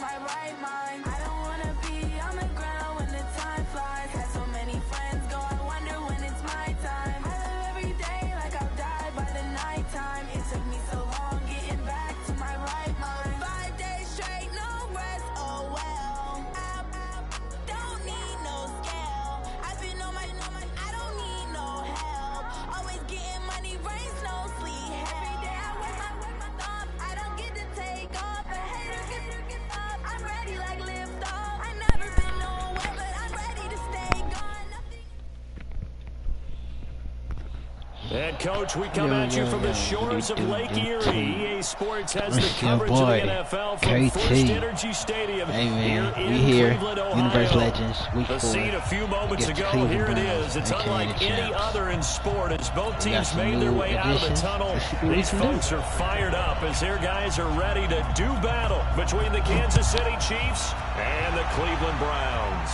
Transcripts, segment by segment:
my right mind. I don't wanna be on the ground when the time flies. Had so many friends go, I wonder when it's my time. I live every day like I'll die by the nighttime. It took me so long getting back to my right mind. 5 days straight, no rest, oh well. I don't need no scale. I've been on my, I don't need no help. Always getting money, rains, no sleep. Every day I work my thumb. I don't get to take off. A hater get up. I'm ready like lift off. I never been nowhere, but I'm ready to stay gone. Nothing. And Coach, we come at you from the shores of Lake Erie. EA Sports has the coverage of the NFL from First Energy Stadium here in Cleveland, Universe Ohio. Legends, week 4. The scene a few moments ago, here it is. It's unlike any other in sport as both teams made their way out of the tunnel. These folks are fired up as their guys are ready to do battle between the Kansas City Chiefs and the Cleveland Browns.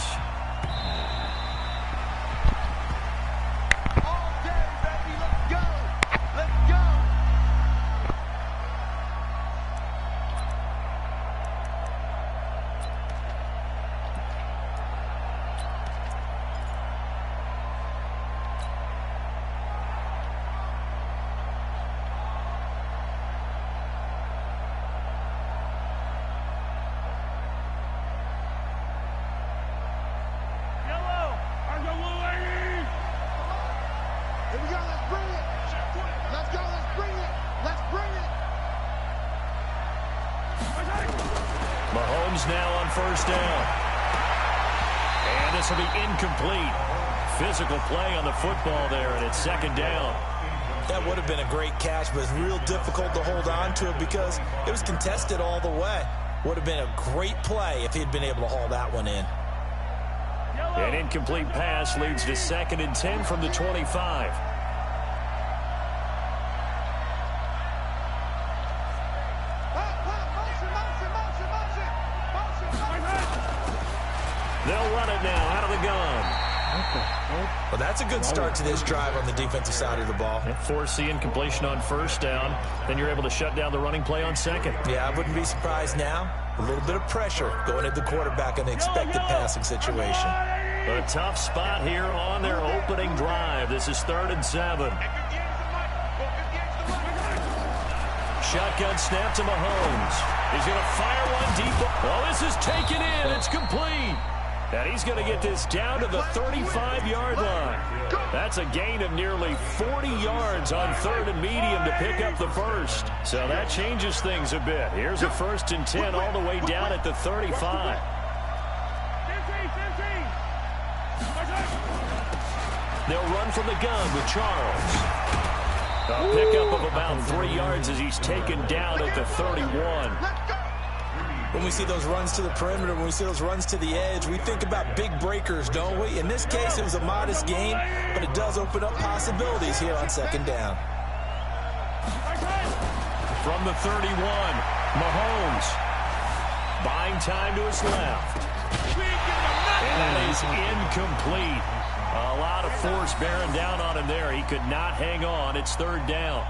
Mahomes now on first down. And this will be incomplete. Physical play on the football there, and it's second down. That would have been a great catch, but it's real difficult to hold on to it because it was contested all the way. Would have been a great play if he'd been able to haul that one in. An incomplete pass leads to 2nd and 10 from the 25. They'll run it now out of the gun. Well, that's a good start to this drive on the defensive side of the ball. Force the incompletion on first down. Then you're able to shut down the running play on second. Yeah, I wouldn't be surprised now. A little bit of pressure going at the quarterback in the expected passing situation. A tough spot here on their opening drive. This is 3rd and 7. Shotgun snap to Mahomes. He's going to fire one deep. Oh, this is taken in. It's complete. And he's going to get this down to the 35-yard line. That's a gain of nearly 40 yards on 3rd and medium to pick up the first. So that changes things a bit. Here's a 1st and 10 all the way down at the 35. They'll run from the gun with Charles. A pickup of about 3 yards as he's taken down at the 31. When we see those runs to the perimeter, when we see those runs to the edge, we think about big breakers, don't we? In this case, it was a modest gain, but it does open up possibilities here on 2nd down. From the 31, Mahomes buying time to his left. And that is incomplete. A lot of force bearing down on him there. He could not hang on. It's 3rd down.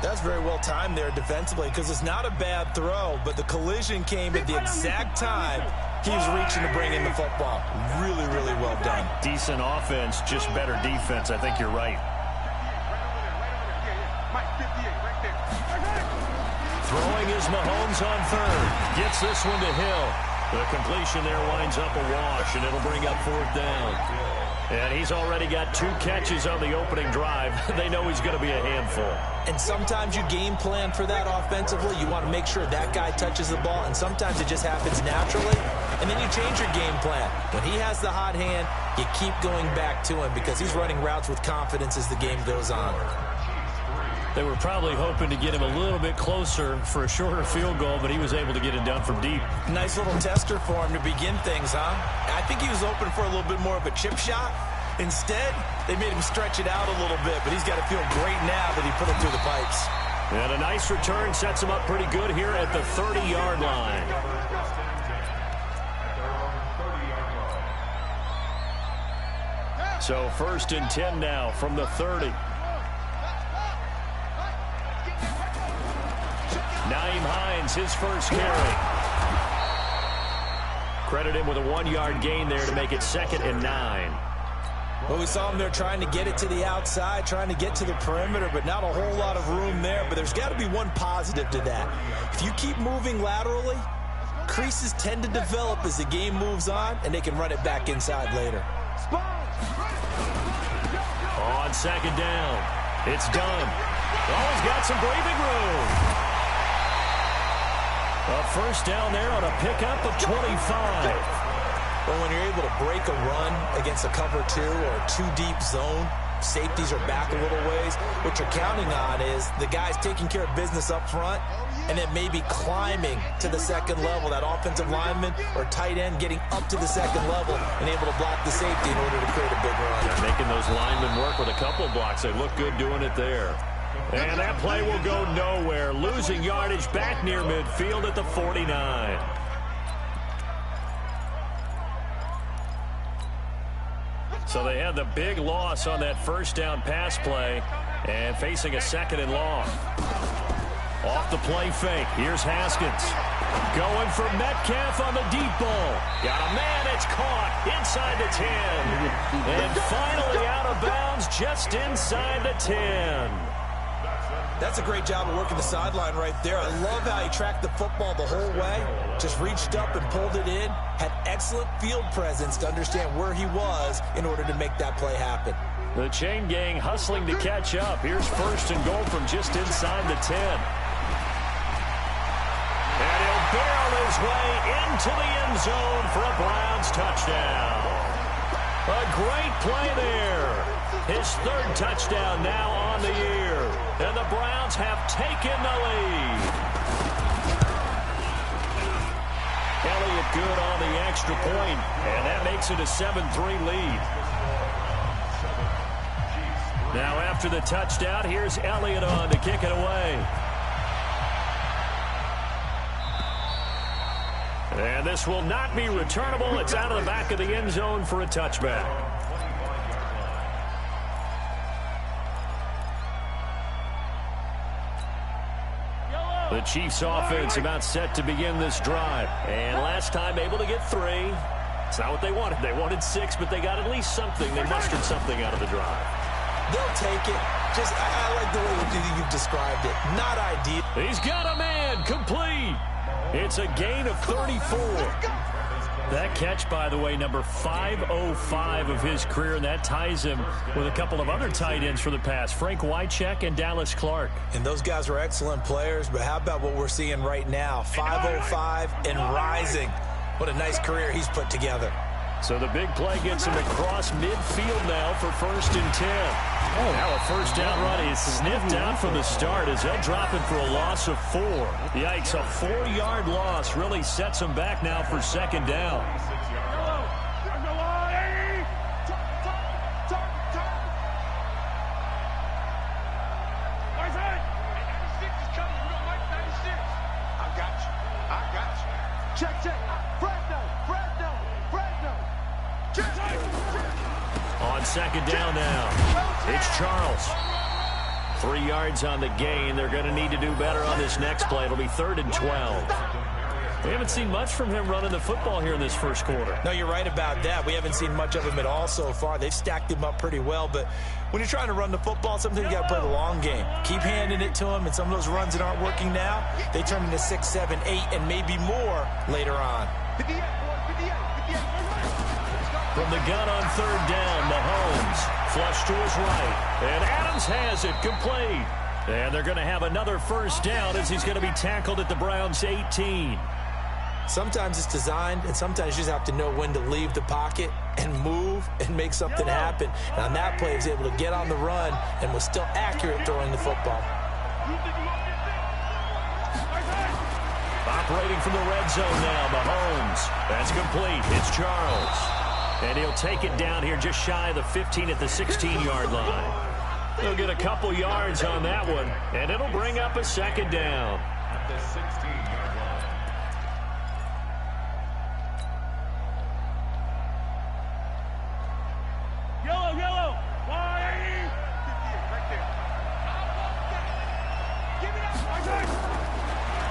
That's very well timed there defensively because it's not a bad throw, but the collision came at the exact time he was reaching to bring in the football. Really, really well done. Decent offense, just better defense. I think you're right. Throwing is Mahomes on 3rd. Gets this one to Hill. The completion there winds up a wash, and it'll bring up 4th down. And he's already got 2 catches on the opening drive. They know he's going to be a handful. And sometimes you game plan for that offensively. You want to make sure that guy touches the ball, and sometimes it just happens naturally. And then you change your game plan. When he has the hot hand, you keep going back to him because he's running routes with confidence as the game goes on. They were probably hoping to get him a little bit closer for a shorter field goal, but he was able to get it done from deep. Nice little tester for him to begin things, huh? I think he was hoping for a little bit more of a chip shot. Instead, they made him stretch it out a little bit, but he's got to feel great now that he put it through the pipes. And a nice return sets him up pretty good here at the 30-yard line. So 1st and 10 now from the 30. Nyheim Hines, his first carry. Credit him with a 1-yard gain there to make it 2nd and 9. Well, we saw him there trying to get it to the outside, trying to get to the perimeter, but not a whole lot of room there. But there's got to be one positive to that. If you keep moving laterally, creases tend to develop as the game moves on, and they can run it back inside later. On 2nd down, it's done. Oh, he's got some breathing room. A first down there on a pickup of 25. Well, when you're able to break a run against a cover 2 or a 2-deep zone, safeties are back a little ways. What you're counting on is the guys taking care of business up front and then maybe climbing to the second level, that offensive lineman or tight end getting up to the second level and able to block the safety in order to create a big run. Yeah, making those linemen work with a couple of blocks. They look good doing it there. And that play will go nowhere. Losing yardage back near midfield at the 49. So they had the big loss on that first down pass play and facing a 2nd and long. Off the play fake. Here's Haskins. Going for Metcalf on the deep ball. Got a man. It's caught inside the 10. And finally out of bounds just inside the 10. That's a great job of working the sideline right there. I love how he tracked the football the whole way. Just reached up and pulled it in. Had excellent field presence to understand where he was in order to make that play happen. The chain gang hustling to catch up. Here's 1st and goal from just inside the 10. And he'll barrel his way into the end zone for a Browns touchdown. A great play there. His 3rd touchdown now on the year. And the Browns have taken the lead. Elliott good on the extra point, and that makes it a 7-3 lead. Now after the touchdown, here's Elliott on to kick it away. And this will not be returnable. It's out of the back of the end zone for a touchback. The Chiefs offense about set to begin this drive. And last time able to get 3. It's not what they wanted. They wanted 6, but they got at least something. They mustered something out of the drive. They'll take it. Just, I like the way you've described it. Not ideal. He's got a man. Complete. It's a gain of 34. That catch, by the way, number 505 of his career, and that ties him with a couple of other tight ends for the past, Frank Wycheck and Dallas Clark. And those guys are excellent players, but how about what we're seeing right now? 505 and rising. What a nice career he's put together. So the big play gets him across midfield now for 1st and 10. Now a first down run is sniffed out from the start as they'll drop him for a loss of 4. Yikes, a 4-yard loss really sets him back now for 2nd down. On 2nd down now, it's Charles. 3 yards on the gain. They're going to need to do better on this next play. It'll be 3rd and 12. We haven't seen much from him running the football here in this first quarter. No, you're right about that. We haven't seen much of him at all so far. They've stacked him up pretty well, but when you're trying to run the football, sometimes you got to play the long game. Keep handing it to him, and some of those runs that aren't working now, they turn into 6, 7, 8, and maybe more later on. From the gun on 3rd down, Mahomes flush to his right. And Adams has it complete. And they're going to have another first down as he's going to be tackled at the Browns' 18. Sometimes it's designed, and sometimes you just have to know when to leave the pocket and move and make something happen. And on that play, he was able to get on the run and was still accurate throwing the football. Operating from the red zone now, Mahomes. That's complete. It's Charles. And he'll take it down here just shy of the 15 at the 16-yard line. They'll get a couple yards on that one, and it'll bring up a 2nd down. At the 16-yard line. Yellow. Wide. Right there. Give it up.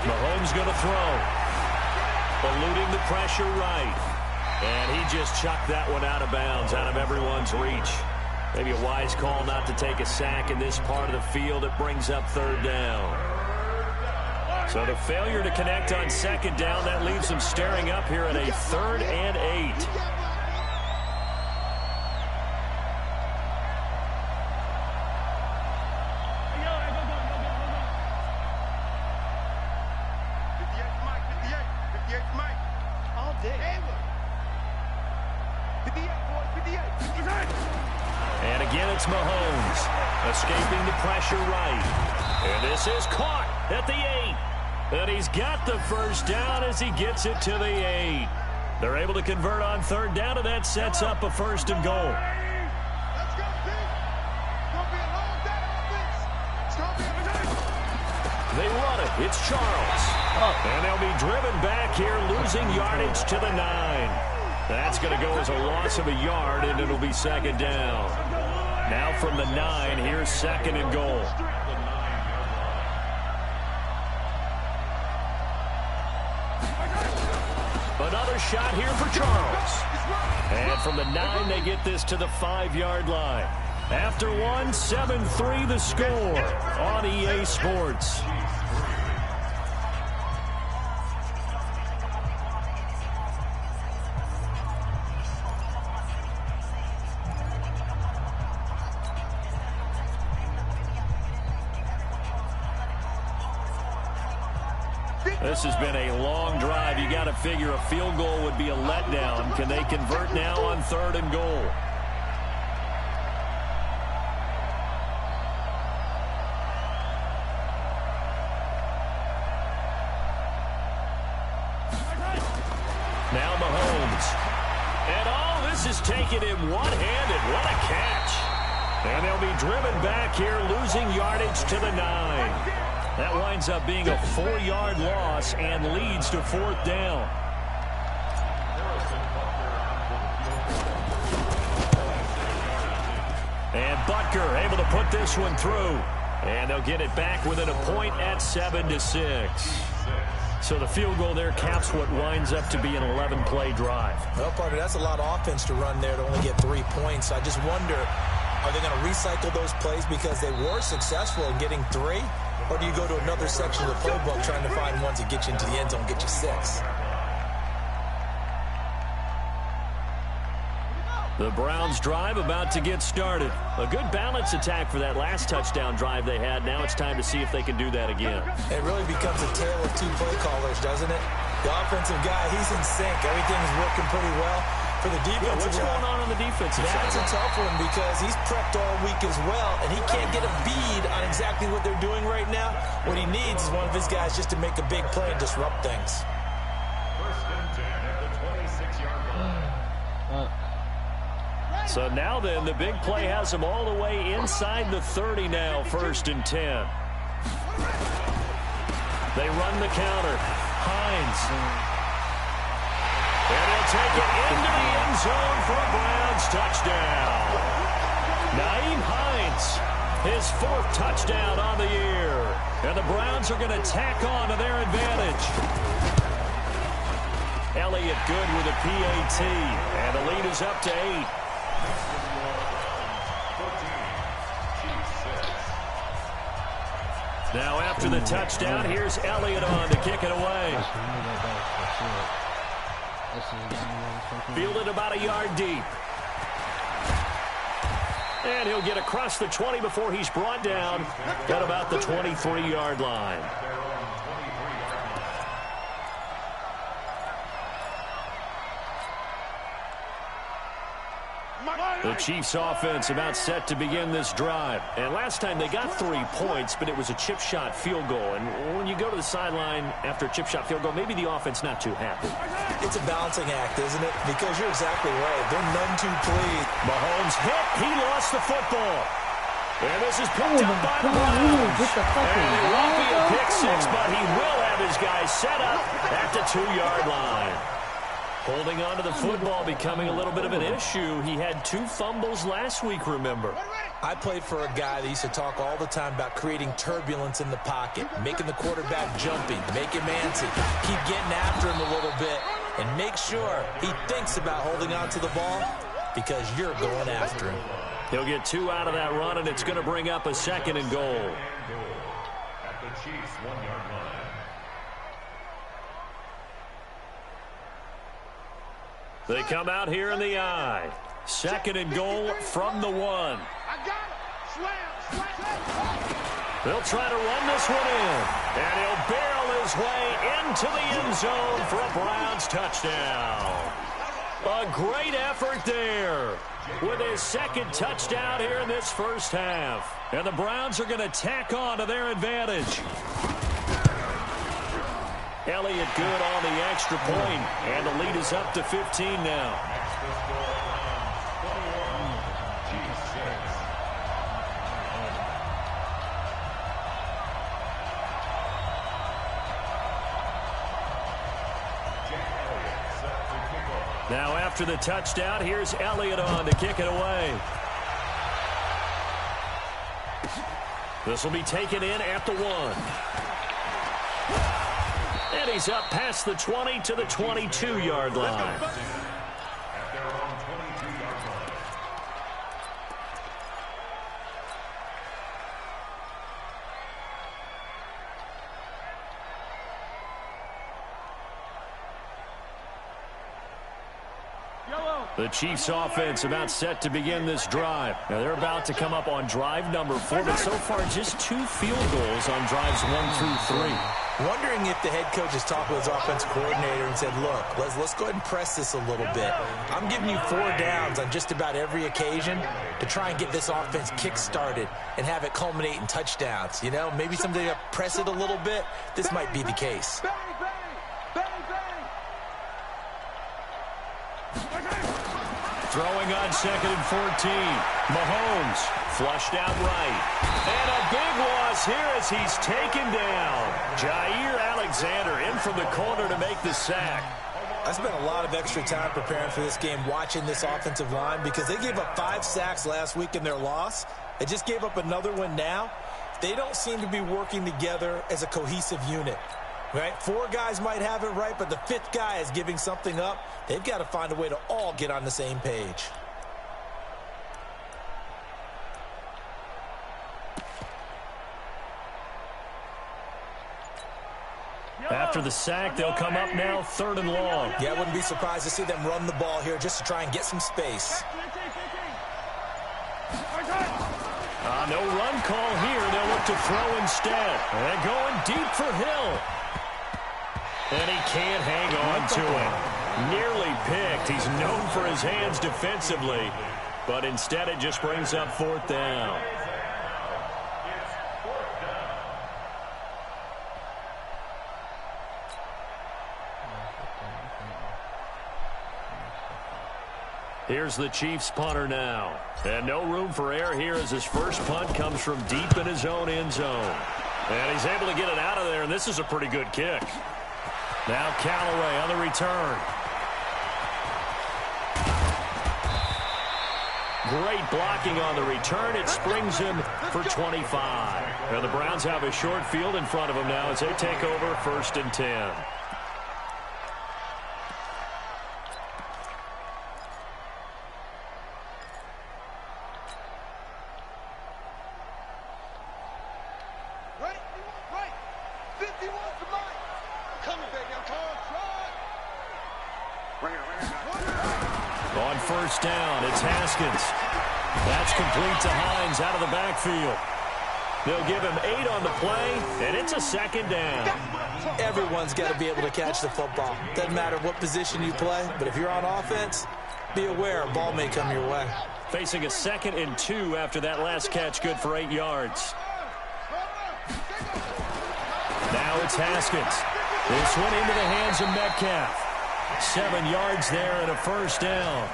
Mahomes going to throw. Eluding the pressure right. And he just chucked that one out of bounds, out of everyone's reach. Maybe a wise call not to take a sack in this part of the field. It brings up third down. So the failure to connect on second down, that leaves them staring up here at a 3rd and 8. And again, it's Mahomes escaping the pressure right. And this is caught at the 8. And he's got the first down as he gets it to the 8. They're able to convert on third down, and that sets up a 1st and goal. They run it. It's Charles. And they'll be driven back here, losing yardage to the 9. That's going to go as a loss of a yard, and it'll be 2nd down. Now from the 9, here's 2nd and goal. Another shot here for Charles. And from the 9, they get this to the 5-yard line. After one, 7-3 the score on EA Sports. This has been a long drive. You got to figure a field goal would be a letdown. Can they convert now on 3rd and goal? Now Mahomes. And this is taken in one-handed. What a catch. And they'll be driven back here, losing yardage to the 9. That winds up being a 4-yard loss and leads to 4th down. And Butker able to put this one through. And they'll get it back within a point at 7-6. So the field goal there caps what winds up to be an 11-play drive. Well, partner, that's a lot of offense to run there to only get 3 points. I just wonder, are they going to recycle those plays because they were successful in getting 3? Or do you go to another section of the playbook trying to find ones that get you into the end zone, get you 6? The Browns drive about to get started. A good balance attack for that last touchdown drive they had. Now it's time to see if they can do that again. It really becomes a tale of 2 play callers, doesn't it? The offensive guy, he's in sync. Everything's working pretty well. For the defensive what's going on the defensive side? That's a tough one because he's prepped all week as well, and he can't get a bead on exactly what they're doing right now. What he needs is one of his guys just to make a big play and disrupt things. 1st and 10 at the 26-yard line. So now then, the big play has them all the way inside the 30 now, 1st and 10. They run the counter. Hines. And he'll take it into the end zone for a Browns touchdown. Nyheim Hines, his 4th touchdown on the year. And the Browns are going to tack on to their advantage. Elliott good with a PAT. And the lead is up to 8. Now after the touchdown, here's Elliott on to kick it away. Fielded about a yard deep. And he'll get across the 20 before he's brought down at about the 23-yard line. The Chiefs offense about set to begin this drive. And last time they got 3 points, but it was a chip shot field goal. And when you go to the sideline after a chip shot field goal, maybe the offense not too happy. It's a balancing act, isn't it? Because you're exactly right. They're none too pleased. Mahomes hit. He lost the football. And this is picked up by the Browns. And it won't be a pick 6, but he will have his guys set up at the 2-yard line. Holding on to the football becoming a little bit of an issue. He had 2 fumbles last week, remember. I played for a guy that used to talk all the time about creating turbulence in the pocket, making the quarterback jumpy, make him antsy, keep getting after him a little bit, and make sure he thinks about holding on to the ball because you're going after him. He'll get 2 out of that run, and it's going to bring up a 2nd and goal. At the Chiefs' 1-yard line. They come out here in the I. 2nd and goal from the 1. I got it. Slam. They'll try to run this one in. And he'll barrel his way into the end zone for a Browns touchdown. A great effort there with his 2nd touchdown here in this first half. And the Browns are going to tack on to their advantage. Elliott good on the extra point, and the lead is up to 15 now. Now after the touchdown, here's Elliott on to kick it away. This will be taken in at the 1. And he's up past the 20 to the 22-yard line. At their own 22-yard line. The Chiefs offense about set to begin this drive. Now they're about to come up on drive number 4, but so far just 2 field goals on drives 1 through 3. Wondering if the head coach has talked with his offense coordinator and said, look, let's go ahead and press this a little bit. I'm giving you 4 downs on just about every occasion to try and get this offense kick-started and have it culminate in touchdowns. You know, maybe someday to press it a little bit. This might be the case. Throwing on 2nd and 14. Mahomes flushed out right. And a big loss here as he's taken down. Jair Alexander in from the corner to make the sack. I spent a lot of extra time preparing for this game, watching this offensive line, because they gave up 5 sacks last week in their loss. They just gave up another one now. They don't seem to be working together as a cohesive unit. Right? 4 guys might have it right, but the 5th guy is giving something up. They've got to find a way to all get on the same page. After the sack, they'll come up now 3rd and long. Yeah, I wouldn't be surprised to see them run the ball here just to try and get some space. No run call here. They'll look to throw instead. And going deep for Hill. And he can't hang on to it. Nearly picked. He's known for his hands defensively. But instead it just brings up 4th down. Here's the Chiefs punter now. And no room for error here as his first punt comes from deep in his own end zone. And he's able to get it out of there, and this is a pretty good kick. Now Callaway on the return. Great blocking on the return. It springs him for 25. And the Browns have a short field in front of them now as they take over 1st and 10. On 1st down, it's Haskins. That's complete to Hines out of the backfield. They'll give him 8 on the play, and it's a 2nd down. Everyone's got to be able to catch the football. Doesn't matter what position you play, but if you're on offense, be aware a ball may come your way. Facing a 2nd and 2 after that last catch, good for 8 yards. Now it's Haskins. This one into the hands of Metcalf. 7 yards there and a 1st down.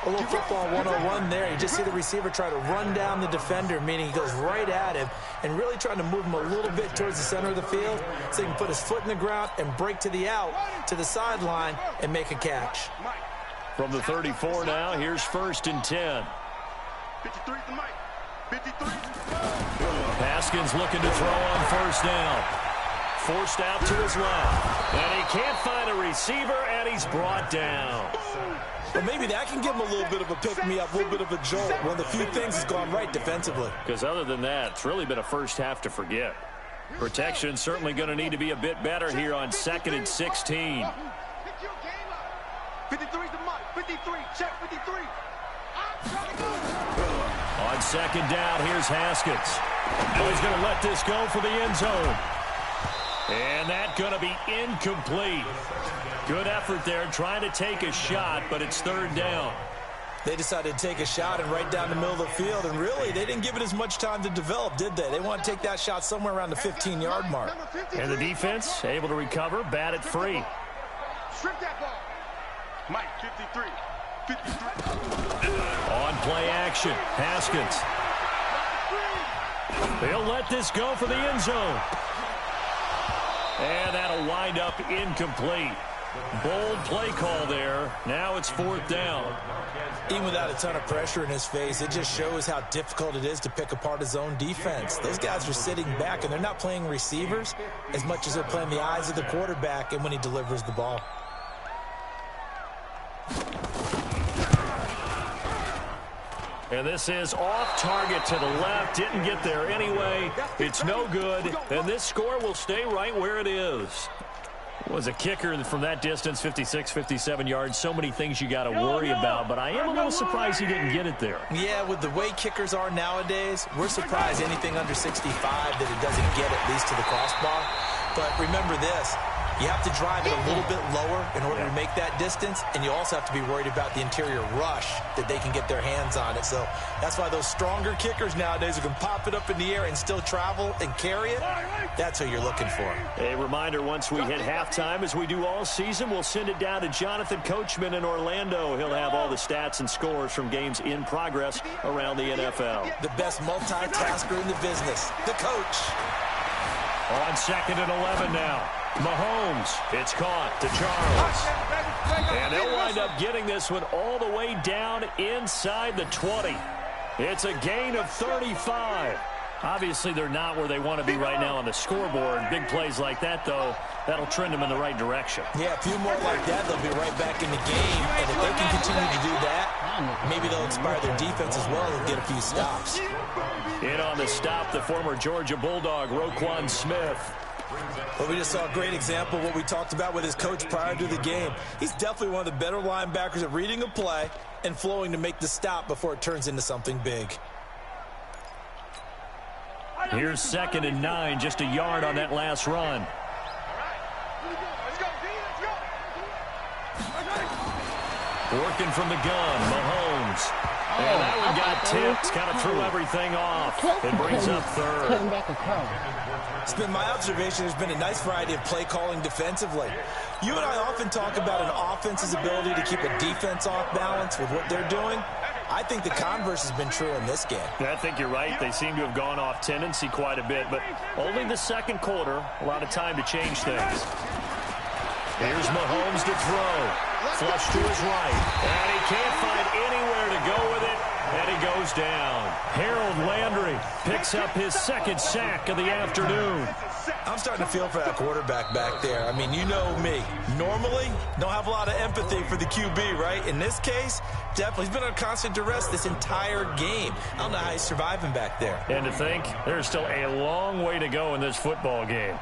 A little football 101 there. You just see the receiver try to run down the defender, meaning he goes right at him and really trying to move him a little bit towards the center of the field so he can put his foot in the ground and break to the out, to the sideline, and make a catch. From the 34 now, here's 1st and 10. 53 to Mike. 53. Haskins looking to throw on 1st down. forced out to his left. And he can't find a receiver, and he's brought down. Well, maybe that can give him a little bit of a pick-me-up, a little bit of a jolt. One of the few things has gone right defensively. Because other than that, it's really been a first half to forget. Protection certainly going to need to be a bit better here on 2nd and 16. 53's the mark. 53. Check 53. On 2nd down, here's Haskins. Oh, he's going to let this go for the end zone. And that's going to be incomplete. Good effort there, trying to take a shot, but it's 3rd down. They decided to take a shot and right down the middle of the field, and really, they didn't give it as much time to develop, did they? They want to take that shot somewhere around the 15-yard mark. And the defense able to recover, bat it free. Strip that ball. Mike, 53. 53. On play action, Haskins. They'll let this go for the end zone. And that'll wind up incomplete. Bold play call there. Now it's 4th down. Even without a ton of pressure in his face, it just shows how difficult it is to pick apart his own defense. Those guys are sitting back, and they're not playing receivers as much as they're playing the eyes of the quarterback and when he delivers the ball. And this is off target to the left. Didn't get there anyway. It's no good. And this score will stay right where it is. Was a kicker from that distance, 56, 57 yards. So many things you got to worry about, but I am a little surprised he didn't get it there. Yeah, with the way kickers are nowadays, we're surprised anything under 65 that it doesn't get at least to the crossbar. But remember this. You have to drive it a little bit lower in order to make that distance, and you also have to be worried about the interior rush that they can get their hands on it. So that's why those stronger kickers nowadays who can pop it up in the air and still travel and carry it, that's who you're looking for. A reminder, once we hit halftime, as we do all season, we'll send it down to Jonathan Coachman in Orlando. He'll have all the stats and scores from games in progress around the NFL. The best multitasker in the business, the coach. On 2nd and 11 now. Mahomes, it's caught to Charles. And they'll wind up getting this one all the way down inside the 20. It's a gain of 35. Obviously, they're not where they want to be right now on the scoreboard. Big plays like that, though, that'll trend them in the right direction. Yeah, a few more like that, they'll be right back in the game. And if they can continue to do that, maybe they'll inspire their defense as well and get a few stops. In on the stop, the former Georgia Bulldog, Roquan Smith. Well, we just saw a great example of what we talked about with his coach prior to the game. He's definitely one of the better linebackers at reading a play and flowing to make the stop before it turns into something big. Here's 2nd and 9, just a yard on that last run. Working from the gun, Mahomes. And that one got tipped, kind of threw everything off. It brings up 3rd. It's been my observation there's been a nice variety of play calling defensively. You and I often talk about an offense's ability to keep a defense off balance with what they're doing. I think the converse has been true in this game. I think you're right. They seem to have gone off tendency quite a bit, but only the 2nd quarter, a lot of time to change things. Here's Mahomes to throw. Flush to his right. And he can't find anywhere to go with it. And he goes down. Harold Landry picks up his 2nd sack of the afternoon. I'm starting to feel for that quarterback back there. I mean, you know me. Normally, don't have a lot of empathy for the QB, right? In this case, definitely. He's been under constant duress this entire game. I don't know how he's surviving back there. And to think, there's still a long way to go in this football game.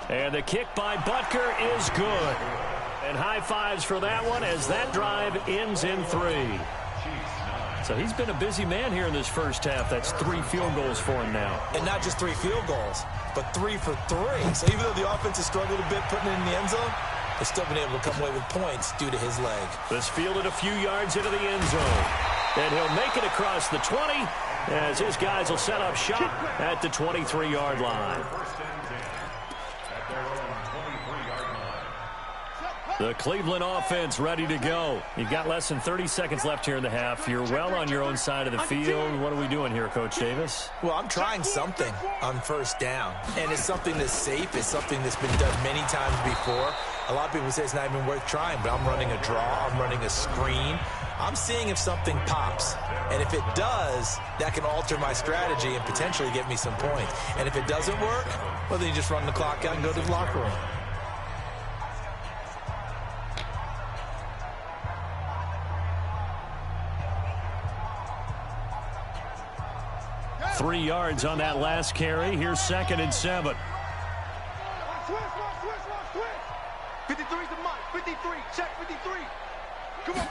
And the kick by Butker is good. And high fives for that one as that drive ends in 3. So he's been a busy man here in this first half. That's 3 field goals for him now. And not just 3 field goals, but 3 for 3. So even though the offense has struggled a bit putting it in the end zone, they've still been able to come away with points due to his leg. This fielded a few yards into the end zone. And he'll make it across the 20 as his guys will set up shop at the 23-yard line. The Cleveland offense ready to go. You've got less than 30 seconds left here in the half. You're well on your own side of the field. What are we doing here, Coach Davis? Well, I'm trying something on 1st down. And it's something that's safe. It's something that's been done many times before. A lot of people say it's not even worth trying, but I'm running a draw, I'm running a screen. I'm seeing if something pops. And if it does, that can alter my strategy and potentially get me some points. And if it doesn't work, well, then you just run the clock out and go to the locker room. Three yards on that last carry. Here's 2nd and 7. Switch. 53's the Mike. 53. Check 53. Come on.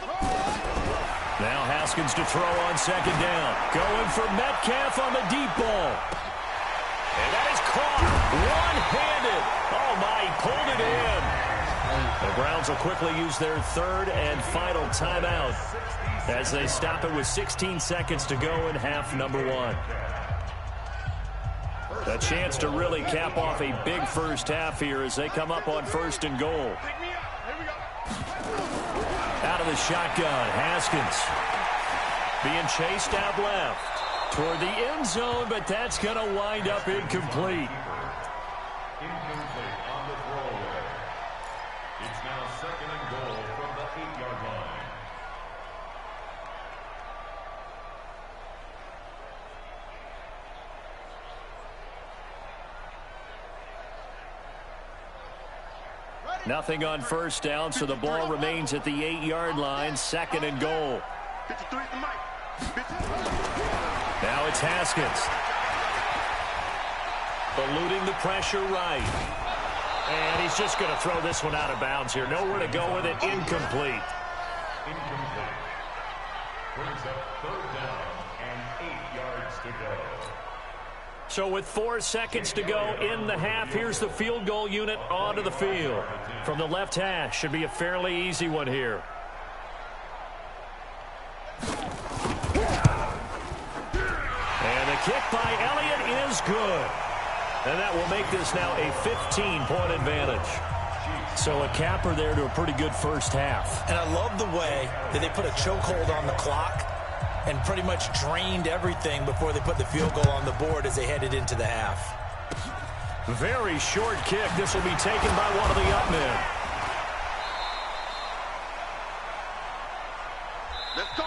Now Haskins to throw on 2nd down. Going for Metcalf on the deep ball. And that is caught one-handed. Oh, my, he pulled it in. The Browns will quickly use their 3rd and final timeout as they stop it with 16 seconds to go in half number 1. A chance to really cap off a big first half here as they come up on 1st and goal. Out of the shotgun, Haskins being chased out left toward the end zone, but that's going to wind up incomplete. Incomplete on the throwaway. It's now 2nd and goal from the 8-yard line. Nothing on 1st down, so the ball remains at the 8-yard line, 2nd and goal. 53's the Mike. Now it's Haskins. Eluding the pressure right. And he's just going to throw this one out of bounds here. Nowhere to go with it. Incomplete. Incomplete. Brings up 3rd down and 8 yards to go. So with 4 seconds to go in the half, here's the field goal unit onto the field. From the left hash, should be a fairly easy one here. And the kick by Elliott is good. And that will make this now a 15-point advantage. So a capper there to a pretty good first half. And I love the way that they put a chokehold on the clock and pretty much drained everything before they put the field goal on the board as they headed into the half. Very short kick. This will be taken by one of the up men.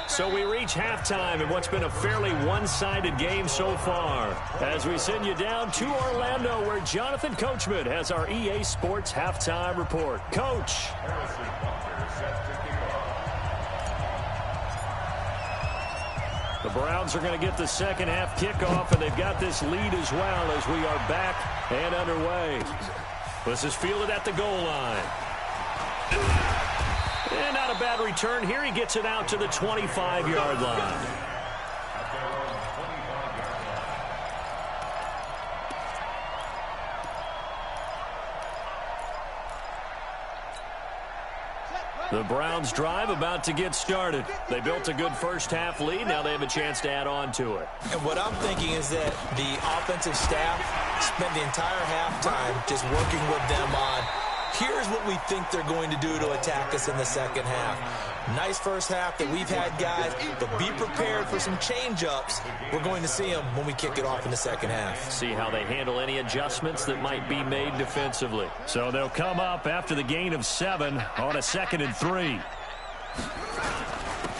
So we reach halftime in what's been a fairly one-sided game so far. As we send you down to Orlando, where Jonathan Coachman has our EA Sports halftime report. Coach. The Browns are going to get the second half kickoff, and they've got this lead as well as we are back and underway. This is fielded at the goal line. And not a bad return here. He gets it out to the 25-yard line. The Browns drive about to get started. They built a good first half lead. Now they have a chance to add on to it. And what I'm thinking is that the offensive staff spent the entire halftime just working with them on, here's what we think they're going to do to attack us in the second half. Nice first half that we've had, guys, but be prepared for some change-ups. We're going to see them when we kick it off in the second half. See how they handle any adjustments that might be made defensively. So they'll come up after the gain of 7 on a 2nd and 3.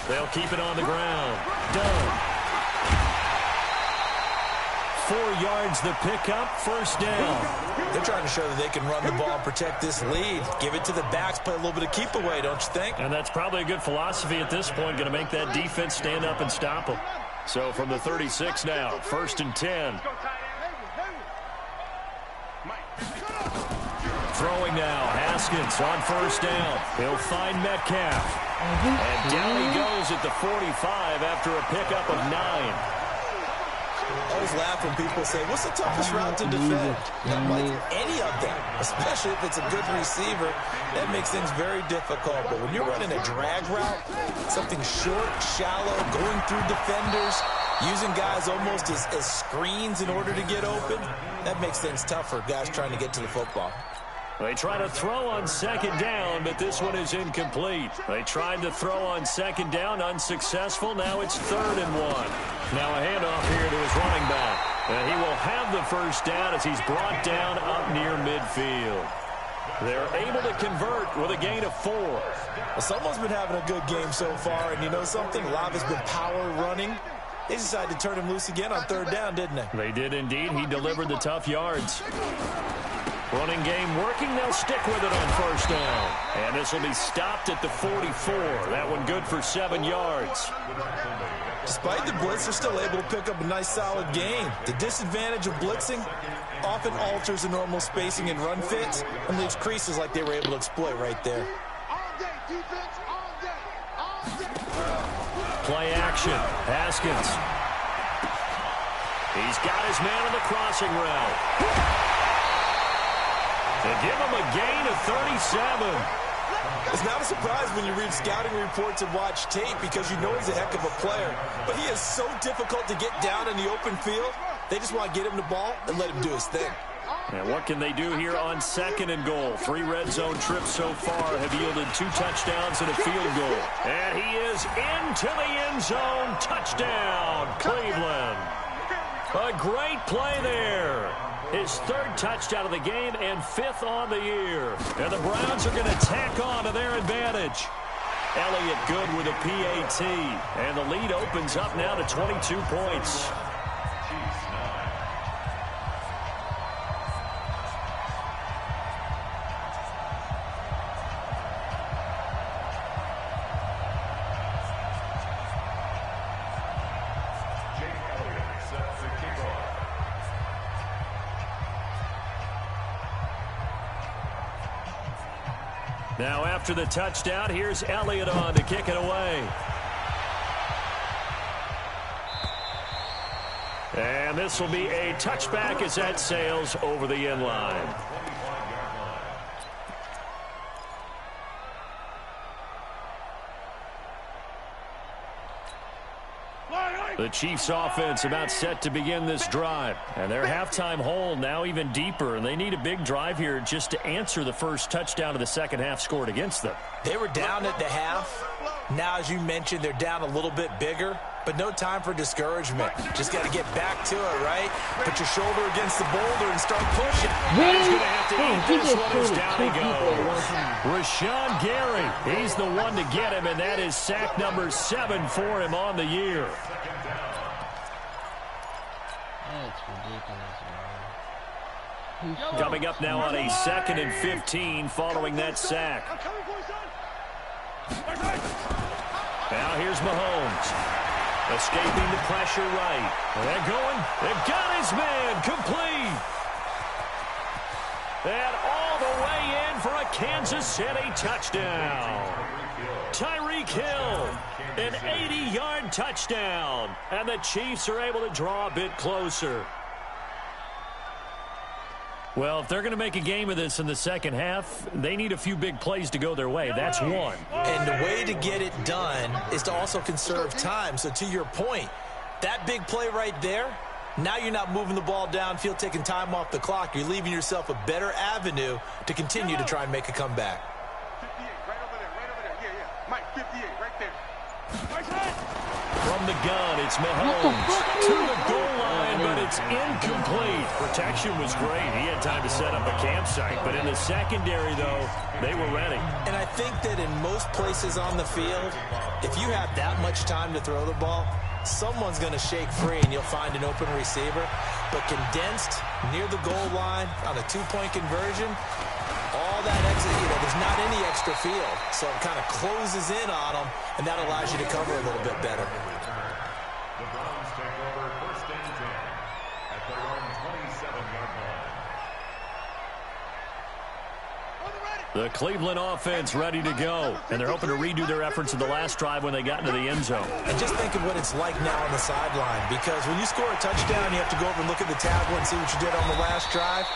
They'll keep it on the ground. Done. 4 yards the pickup, first down. They're trying to show that they can run the ball and protect this lead. Give it to the backs, play a little bit of keep away, don't you think? And that's probably a good philosophy at this point, going to make that defense stand up and stop them. So from the 36 now, 1st and 10. Throwing now, Haskins on 1st down. He'll find Metcalf. And down he goes at the 45 after a pickup of 9. I always laugh when people say, what's the toughest route to defend? I'm like, any of them, especially if it's a good receiver. That makes things very difficult. But when you're running a drag route, something short, shallow, going through defenders, using guys almost as screens in order to get open, that makes things tough for guys trying to get to the football. They try to throw on 2nd down, but this one is incomplete. They tried to throw on 2nd down, unsuccessful. Now it's 3rd and 1. Now a handoff here to his running back. And he will have the first down as he's brought down up near midfield. They're able to convert with a gain of 4. Well, someone's been having a good game so far, and you know something? A lot of it's been power running. They decided to turn him loose again on 3rd down, didn't they? They did indeed. He delivered the tough yards. Running game working. They'll stick with it on 1st down. And this will be stopped at the 44. That one good for 7 yards. Despite the blitz, they're still able to pick up a nice, solid gain. The disadvantage of blitzing often alters the normal spacing and run fits and leaves creases like they were able to exploit right there. Play action. Haskins. He's got his man on the crossing route. They give him a gain of 37. It's not a surprise when you read scouting reports and watch tape because you know he's a heck of a player. But he is so difficult to get down in the open field. They just want to get him the ball and let him do his thing. And what can they do here on 2nd and goal? 3 red zone trips so far have yielded 2 touchdowns and a field goal. And he is into the end zone. Touchdown, Cleveland. A great play there. His 3rd touchdown of the game and 5th on the year. And the Browns are going to tack on to their advantage. Elliott good with a PAT. And the lead opens up now to 22 points. Now after the touchdown, here's Elliott on to kick it away. And this will be a touchback as that sails over the end line. The Chiefs offense about set to begin this drive. And their halftime hole now even deeper. And they need a big drive here just to answer the first touchdown of the second half scored against them. They were down at the half. Now, as you mentioned, they're down a little bit bigger. But no time for discouragement. Just got to get back to it, right? Put your shoulder against the boulder and start pushing. He's going to have to eat this one as down he goes. Rashawn Gary, he's the one to get him, and that is sack number 7 for him on the year. That's ridiculous, man. Coming up now on a 2nd and 15 following that sack. Now here's Mahomes. Escaping the pressure right. They're going. They've got his man complete. And all the way in for a Kansas City touchdown. Tyreek Hill, an 80-yard touchdown. And the Chiefs are able to draw a bit closer. Well, if they're going to make a game of this in the second half, they need a few big plays to go their way. That's one. And the way to get it done is to also conserve time. So to your point, that big play right there, now you're not moving the ball downfield, taking time off the clock. You're leaving yourself a better avenue to continue to try and make a comeback. 58, right over there. Yeah. Mike, 58, right there. From the gun, it's Mahomes to the goal line, but it's incomplete. Protection was great. He had time to set up a campsite, but in the secondary, though, they were ready. And I think that in most places on the field, if you have that much time to throw the ball, someone's going to shake free and you'll find an open receiver. But condensed near the goal line on a 2-point conversion, all that exit, there's not any extra field. So it kind of closes in on them, and that allows you to cover a little bit better. The Browns take over 1st and 10 at their own 27-yard line. The Cleveland offense ready to go, and they're hoping to redo their efforts in the last drive when they got into the end zone. And just think of what it's like now on the sideline, because when you score a touchdown, you have to go over and look at the tablet and see what you did on the last drive.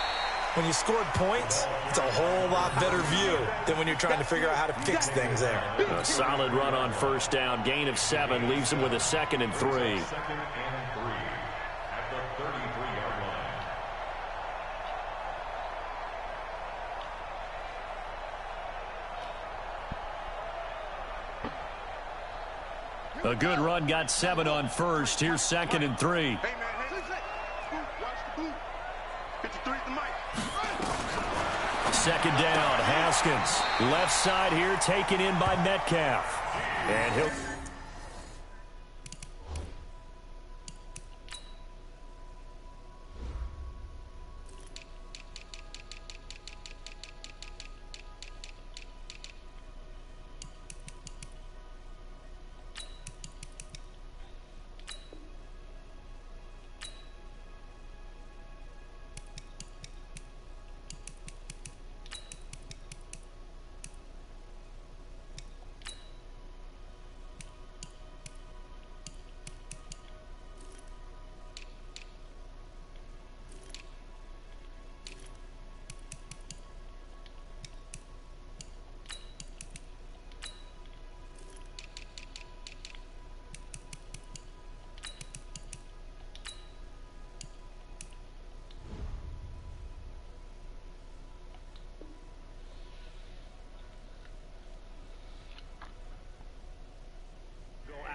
When you scored points, it's a whole lot better view than when you're trying to figure out how to fix things there. A solid run on 1st down, gain of 7, leaves them with a 2nd and 3. 2nd and 3 at the 33-yard line. A good run, got 7 on 1st. Here's 2nd and 3. Hey, man, hey. Watch the boot. 53 at the mic. second down. Haskins, left side here, taken in by Metcalf. And he'll...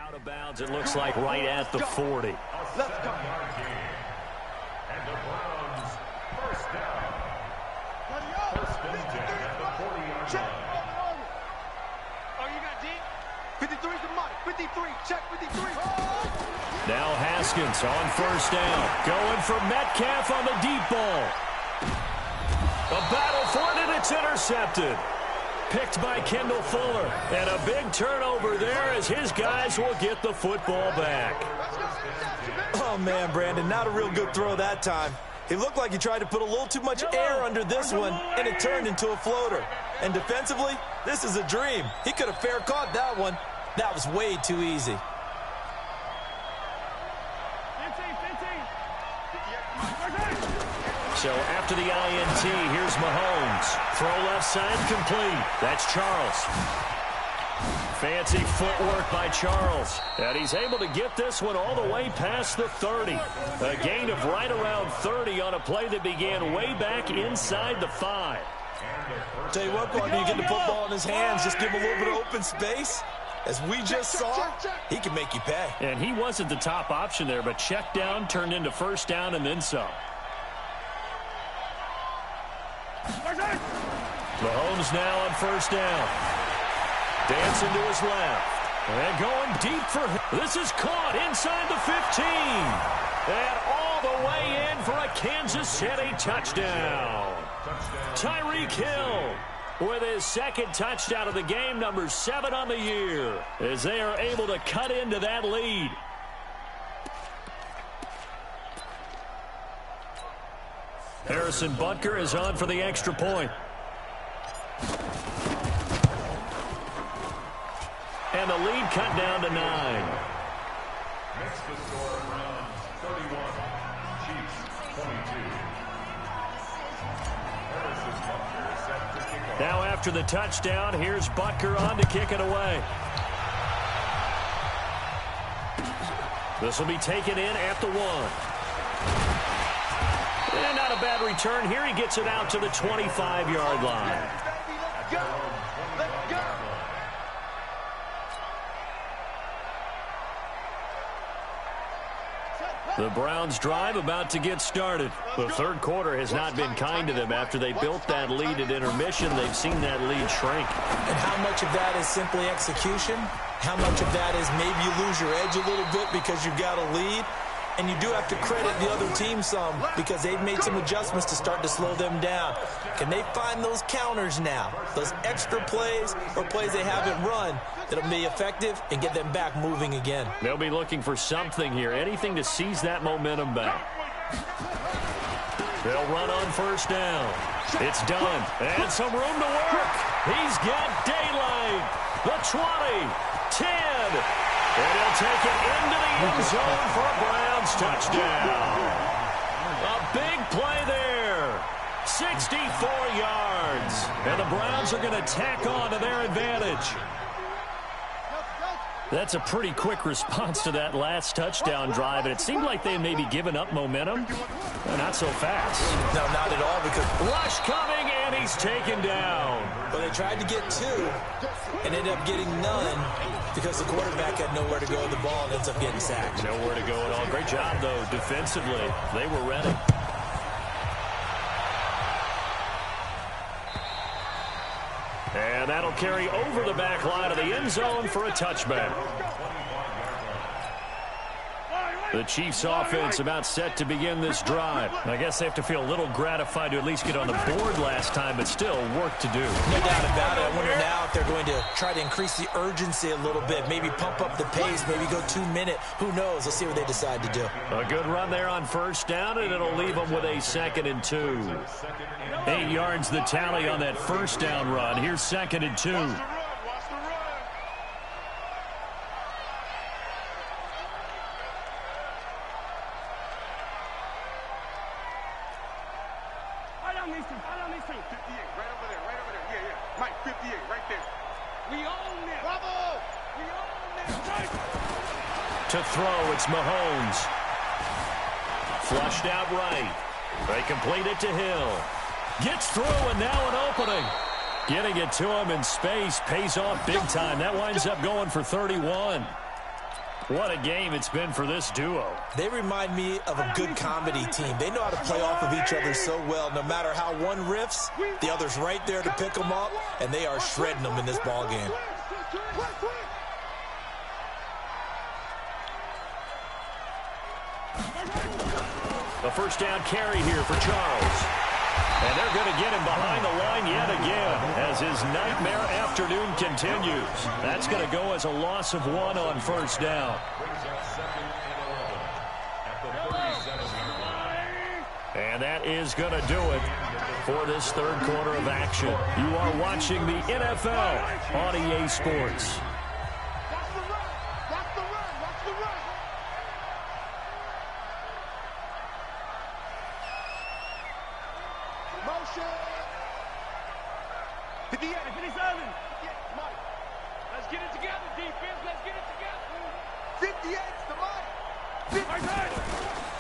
out of bounds, it looks like right at the 40. Let's go. And the Browns first down. First and 10 at the 40-yard line. Oh, you got deep? 53's the mic. 53. Check 53. Now Haskins on first down. Going for Metcalf on the deep ball. A battle for it, and it's intercepted. Picked by Kendall Fuller. And a big turnover there as his guys will get the football back. Oh, man, Brandon, not a real good throw that time. He looked like he tried to put a little too much air under this one, and it turned into a floater. And defensively, this is a dream. He could have fair caught that one. That was way too easy. So after the INT, here's Mahomes. Throw left side, complete. That's Charles. Fancy footwork by Charles. And he's able to get this one all the way past the 30. A gain of right around 30 on a play that began way back inside the 5. Tell you what, partner, you get the football in his hands, just give him a little bit of open space. As we just saw, he can make you pay. And he wasn't the top option there, but check down turned into first down and then some. Mahomes now on first down. Dancing to his left. And going deep for him. This is caught inside the 15. And all the way in for a Kansas City touchdown. Tyreek Hill with his second touchdown of the game, number 7 on the year, as they are able to cut into that lead. Harrison Butker is on for the extra point. And the lead cut down to 9. Next to score, Browns 31, Chiefs 22. Harrison Butker is set to kick off. Now after the touchdown, here's Butker on to kick it away. This will be taken in at the 1. And not a bad return here. He gets it out to the 25-yard line. The Browns drive about to get started. The third quarter has not been kind to them. After they built that lead at intermission, they've seen that lead shrink. And how much of that is simply execution? How much of that is maybe you lose your edge a little bit because you've got a lead? And you do have to credit the other team some because they've made some adjustments to start to slow them down. Can they find those counters now? Those extra plays or plays they haven't run that'll be effective and get them back moving again. They'll be looking for something here, anything to seize that momentum back. They'll run on first down. It's done. And some room to work. He's got daylight. The 20, 10. And he'll take it into the end zone for a Browns touchdown. A big play there. 64 yards. And the Browns are going to tack on to their advantage. That's a pretty quick response to that last touchdown drive, and it seemed like they may be giving up momentum. Not so fast. No, not at all, because rush coming, and he's taken down. Well, they tried to get 2 and ended up getting none because the quarterback had nowhere to go with the ball and ends up getting sacked. Nowhere to go at all. Great job, though, defensively. They were ready. carry over the back line of the end zone for a touchback. The Chiefs offense about set to begin this drive. I guess they have to feel a little gratified to at least get on the board last time, but still work to do. No doubt about it. I wonder now if they're going to try to increase the urgency a little bit, maybe pump up the pace, maybe go 2 minute. Who knows? Let's see what they decide to do. A good run there on first down, and it'll leave them with a 2nd and 2. 8 yards the tally on that first down run. Here's 2nd and 2. To throw, it's Mahomes. Flushed out right. They complete it to Hill. Gets through, and now an opening. Getting it to him in space pays off big time. That winds up going for 31. What a game it's been for this duo. They remind me of a good comedy team. They know how to play off of each other so well. No matter how one riffs, the other's right there to pick them up, and they are shredding them in this ball game. A first down carry here for Charles. And they're going to get him behind the line yet again as his nightmare afternoon continues. That's going to go as a loss of 1 on first down. And that is going to do it for this third quarter of action. You are watching the NFL on EA Sports. Let's get it together, defense. Let's get it together. 58's the line.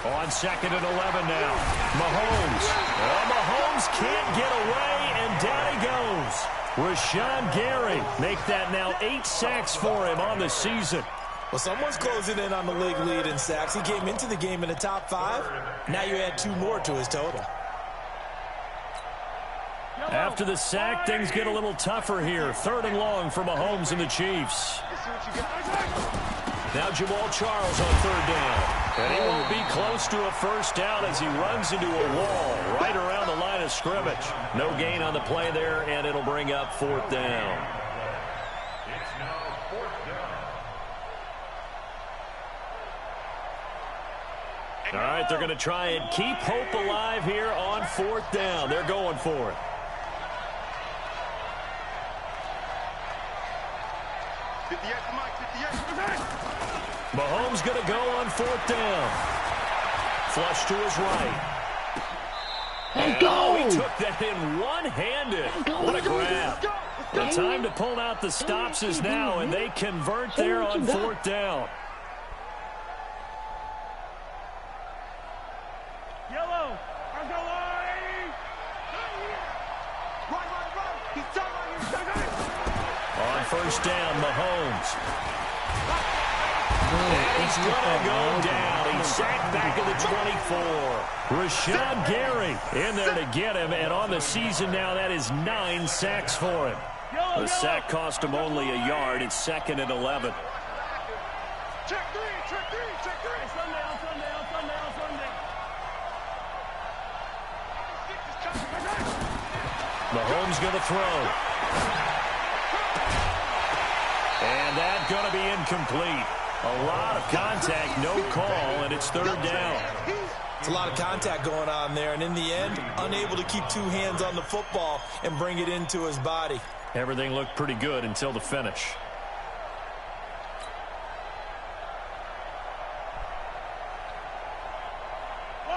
On 2nd and 11 now. Mahomes. Well, Mahomes can't get away, and down he goes. Rashawn Gary make that now 8 sacks for him on the season. Well, someone's closing in on the league lead in sacks. He came into the game in the top 5. Now you add 2 more to his total. After the sack, things get a little tougher here. 3rd and long for Mahomes and the Chiefs. Now Jamal Charles on 3rd down. And he won't be close to a first down as he runs into a wall right around the line of scrimmage. No gain on the play there, and it'll bring up 4th down. It's now 4th down. All right, they're going to try and keep hope alive here on 4th down. They're going for it. 58, Mike, 58. Mahomes going to go on 4th down. Flush to his right. Let's go! He took that in one-handed. What a grab. The time to pull out the stops is now, and they convert there on 4th down. Yellow. Let's go, Right. He's done right. On first down, Mahomes. And he's going to go down. He's sacked back at the 24. Rashawn Gary in there to get him. And on the season now, that is 9 sacks for him. The sack cost him only a yard. It's 2nd and 11. Check three. Sunday. Mahomes going to throw. And that's going to be incomplete. A lot of contact, no call, and it's 3rd down. It's a lot of contact going on there, and in the end, unable to keep 2 hands on the football and bring it into his body. Everything looked pretty good until the finish.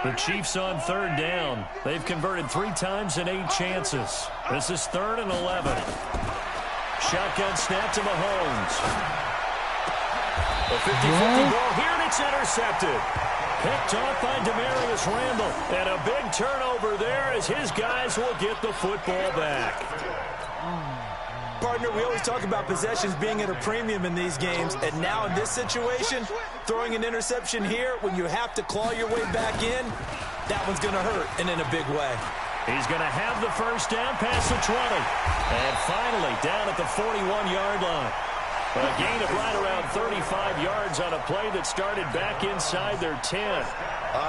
The Chiefs on 3rd down. They've converted 3 times in 8 chances. This is 3rd and 11. Shotgun snap to Mahomes. The 50-50 ball here, and it's intercepted. Picked off by Demarius Randall. And a big turnover there as his guys will get the football back. Partner, we always talk about possessions being at a premium in these games, and now in this situation, throwing an interception here when you have to claw your way back in, that one's going to hurt, and in a big way. He's going to have the first down past the 20. And finally down at the 41-yard line. A gain of right around 35 yards on a play that started back inside their 10.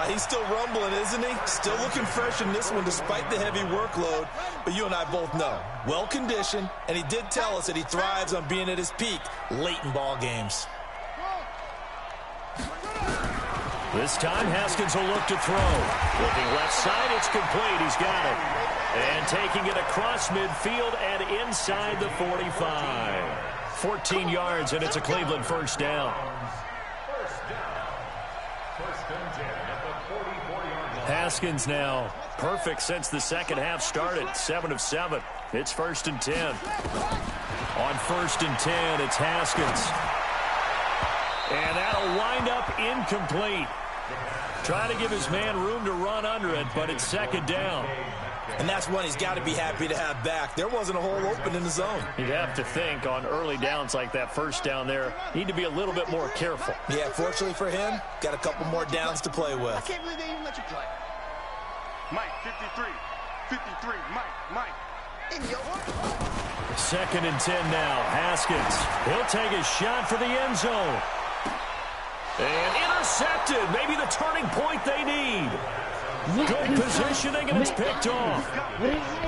He's still rumbling, isn't he? Still looking fresh in this one despite the heavy workload. But you and I both know, well-conditioned, and he did tell us that he thrives on being at his peak late in ball games. This time, Haskins will look to throw. Looking left side, it's complete. He's got it. And taking it across midfield and inside the 45. 14 yards, and it's a Cleveland first down. Haskins now perfect since the second half started. 7 of 7. It's 1st and 10. On 1st and 10, it's Haskins. And that'll wind up incomplete. Trying to give his man room to run under it, but it's 2nd down. And that's one he's got to be happy to have back. There wasn't a hole open in the zone. You'd have to think on early downs like that first down there, need to be a little bit more careful. Yeah, fortunately for him, got a couple more downs to play with. I can't believe they even let you play. Mike, 53. 53, Mike. In your 2nd and 10 now. Haskins. He'll take a shot for the end zone. And intercepted. Maybe the turning point they need. Good positioning, and it's picked off.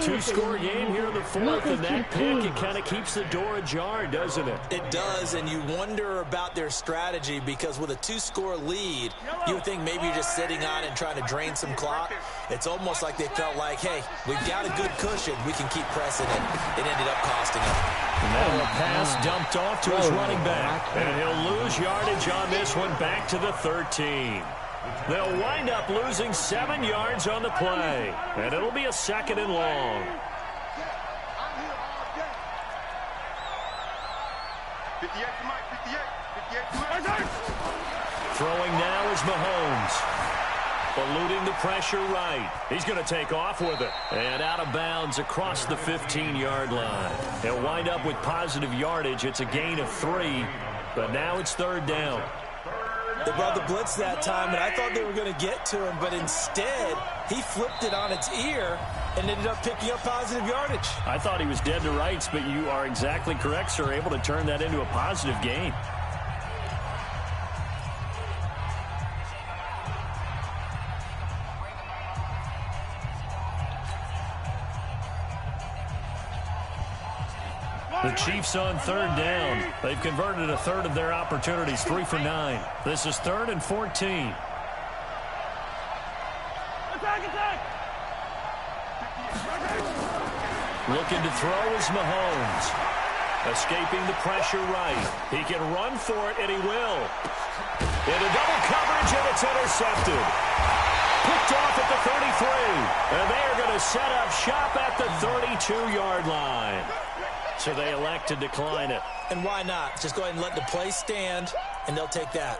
2-score game here in the 4th, and that pick, it kind of keeps the door ajar, doesn't it? It does, and you wonder about their strategy because with a 2-score lead, you would think maybe you're just sitting on it and trying to drain some clock. It's almost like they felt like, hey, we've got a good cushion. We can keep pressing it. It ended up costing them. Now a pass dumped off to his running back, and he'll lose yardage on this one back to the 13. They'll wind up losing 7 yards on the play, and it'll be a 2nd and long. 58 to Mike, 58 to Mike. Throwing now is Mahomes. Eluding the pressure right. He's going to take off with it. And out of bounds across the 15-yard line. He'll wind up with positive yardage. It's a gain of 3, but now it's 3rd down. They brought the blitz that time, and I thought they were going to get to him, but instead, he flipped it on its ear and ended up picking up positive yardage. I thought he was dead to rights, but you are exactly correct, sir, able to turn that into a positive gain. The Chiefs on 3rd down. They've converted a third of their opportunities, 3 for 9. This is 3rd and 14. Attack! Looking to throw is Mahomes. Escaping the pressure right. He can run for it, and he will. Into double coverage, and it's intercepted. Picked off at the 33. And they are going to set up shop at the 32-yard line. So they elect to decline it. And why not? Just go ahead and let the play stand, and they'll take that.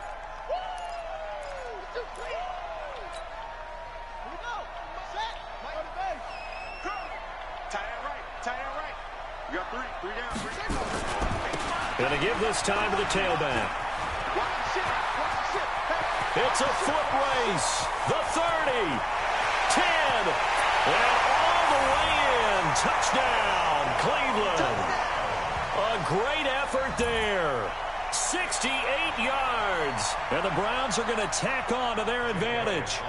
Tight end right. You got 3 down. Going to give this time to the tailback. It's a foot race. The 30, 10, and all the way in. Touchdown, Cleveland. A great effort there. 68 yards. And the Browns are going to tack on to their advantage.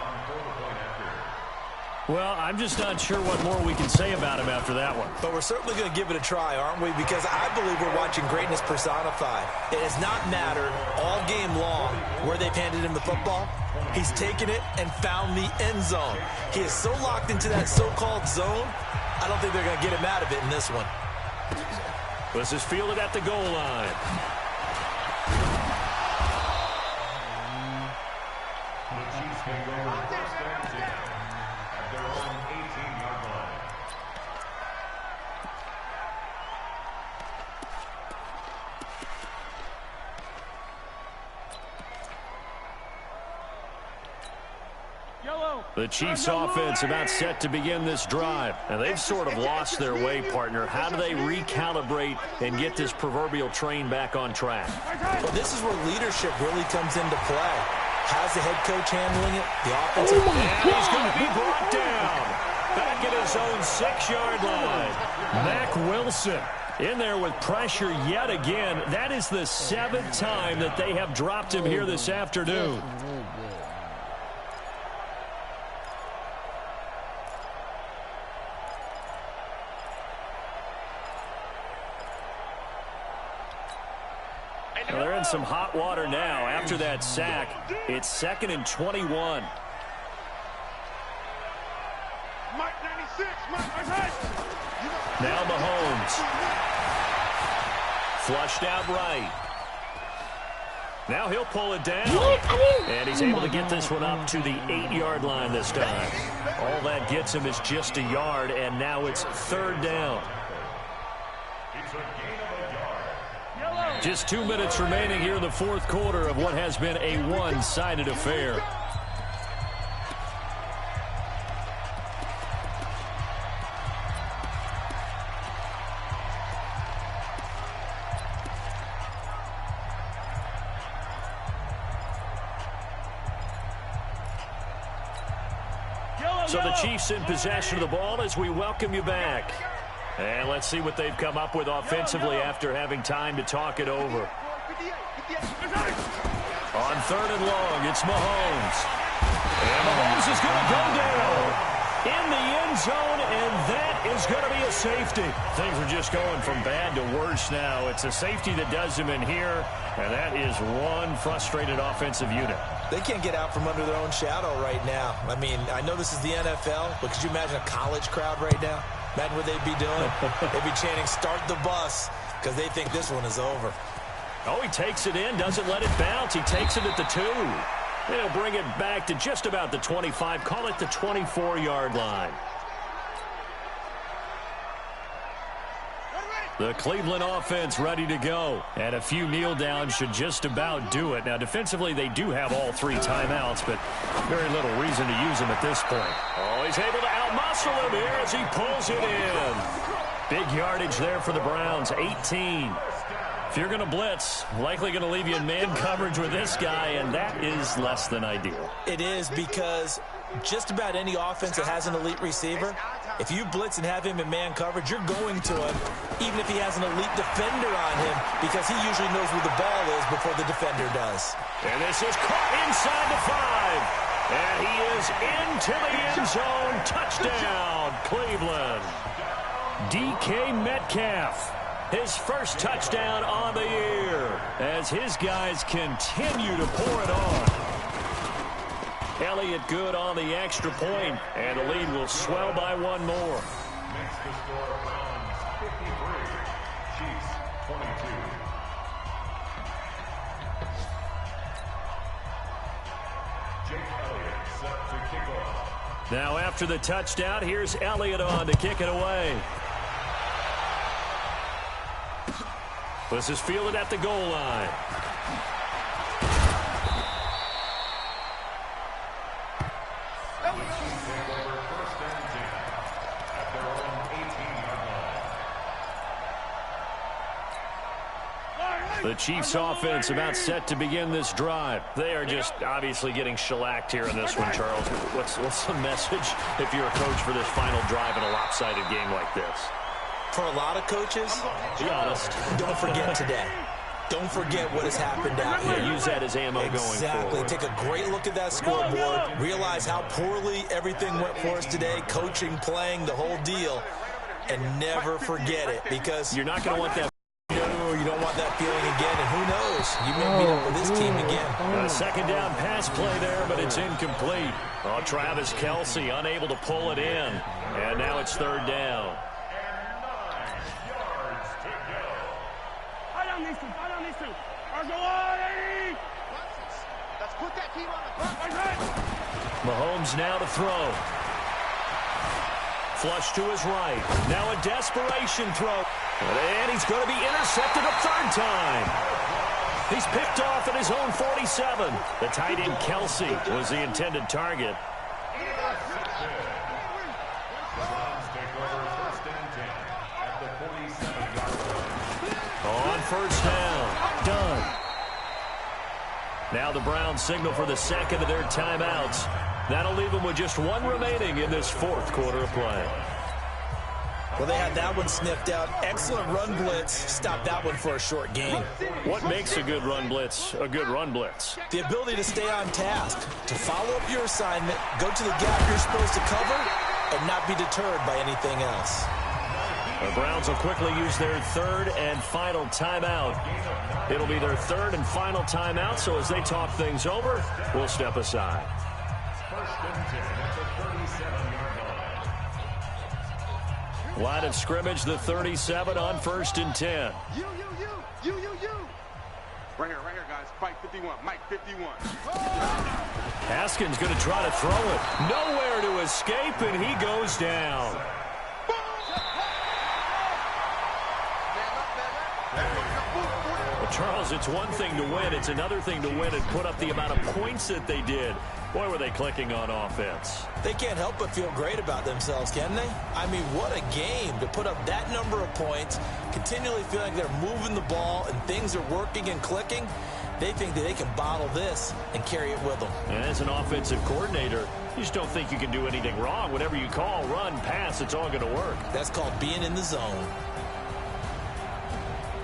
Well, I'm just not sure what more we can say about him after that one. But we're certainly going to give it a try, aren't we? Because I believe we're watching greatness personified. It has not mattered all game long where they've handed him the football. He's taken it and found the end zone. He is so locked into that so-called zone, I don't think they're going to get him out of it in this one. This is fielded at the goal line. The Chiefs can go on 1st and 10 at their own 18-yard line. The Chiefs offense about set to begin this drive. And they've sort of lost their way, partner. How do they recalibrate and get this proverbial train back on track? Well, this is where leadership really comes into play. How's the head coach handling it? The offensive. And he's going to be brought down. back at his own 6-yard line. Mack Wilson in there with pressure yet again. That is the 7th time that they have dropped him here this afternoon. Well, they're in some hot water now after that sack. It's 2nd and 21. Now Mahomes. Flushed out right. Now he'll pull it down. And he's able to get this one up to the 8-yard line this time. All that gets him is just a yard, and now it's 3rd down. Just 2 minutes remaining here in the 4th quarter of what has been a one-sided affair. So the Chiefs in possession of the ball as we welcome you back. And let's see what they've come up with offensively after having time to talk it over. On 3rd and long, it's Mahomes. And Mahomes is going to go down in the end zone, and that is going to be a safety. Things are just going from bad to worse now. It's a safety that does him in here, and that is one frustrated offensive unit. They can't get out from under their own shadow right now. I mean, I know this is the NFL, but could you imagine a college crowd right now? Imagine what they'd be doing. They'd be chanting, "Start the bus," because they think this one is over. Oh, he takes it in, doesn't let it bounce. He takes it at the 2. They'll bring it back to just about the 25. Call it the 24-yard line. The Cleveland offense ready to go. And a few kneel downs should just about do it. Now, defensively, they do have all 3 timeouts, but very little reason to use them at this point. Oh, he's able to outmuscle him here as he pulls it in. Big yardage there for the Browns, 18. If you're going to blitz, likely going to leave you in man coverage with this guy, and that is less than ideal. It is, because just about any offense that has an elite receiver, if you blitz and have him in man coverage, you're going to him, even if he has an elite defender on him, because he usually knows where the ball is before the defender does. And this is caught inside the 5. And he is into the end zone. Touchdown, Cleveland. DK Metcalf. His first touchdown on the year as his guys continue to pour it on. Elliott good on the extra point, and the lead will swell by 1 more. Makes the score Browns 53, Chiefs 22. Jake Elliott set to kick off. Now after the touchdown, here's Elliott on to kick it away. This is fielded at the goal line. The Chiefs offense about set to begin this drive. They are just obviously getting shellacked here in this one, Charles. What's the message if you're a coach for this final drive in a lopsided game like this? For a lot of coaches, be honest, don't forget today. Don't forget what has happened out here. Yeah, use that as ammo going forward. Exactly. Take a great look at that scoreboard. Realize how poorly everything went for us today, coaching, playing, the whole deal. And never forget it, because you're not going to want that. No, you don't want that feeling again. And who knows? You may meet up with this team again. A 2nd down pass play there, but it's incomplete. Oh, Travis Kelce unable to pull it in. And now it's 3rd down. Mahomes now to throw. Flush to his right. Now a desperation throw. And he's going to be intercepted a 3rd time. He's picked off at his own 47. The tight end Kelce was the intended target. On 1st down. Done. Now the Browns signal for the second of their timeouts. That'll leave them with just one remaining in this fourth quarter of play. Well, they had that one sniffed out. Excellent run blitz. Stop that one for a short gain. What makes a good run blitz a good run blitz? The ability to stay on task, to follow up your assignment, go to the gap you're supposed to cover, and not be deterred by anything else. The Browns will quickly use their third and final timeout. It'll be their third and final timeout, so as they talk things over, we'll step aside. First and 10 at the 37-yard line. Line of scrimmage, the 37 on first and 10. You. Right here, guys. Mike 51. Mike 51. Haskins going to try to throw it. Nowhere to escape, and he goes down. Well, Charles, it's one thing to win. It's another thing to win and put up the amount of points that they did. Boy, were they clicking on offense. They can't help but feel great about themselves, can they? I mean, what a game to put up that number of points, continually feeling like they're moving the ball and things are working and clicking. They think that they can bottle this and carry it with them. And as an offensive coordinator, you just don't think you can do anything wrong. Whatever you call, run, pass, it's all going to work. That's called being in the zone.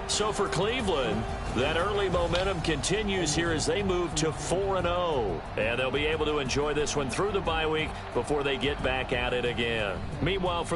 So for Cleveland, that early momentum continues here as they move to 4-0. And they'll be able to enjoy this one through the bye week before they get back at it again. Meanwhile, for the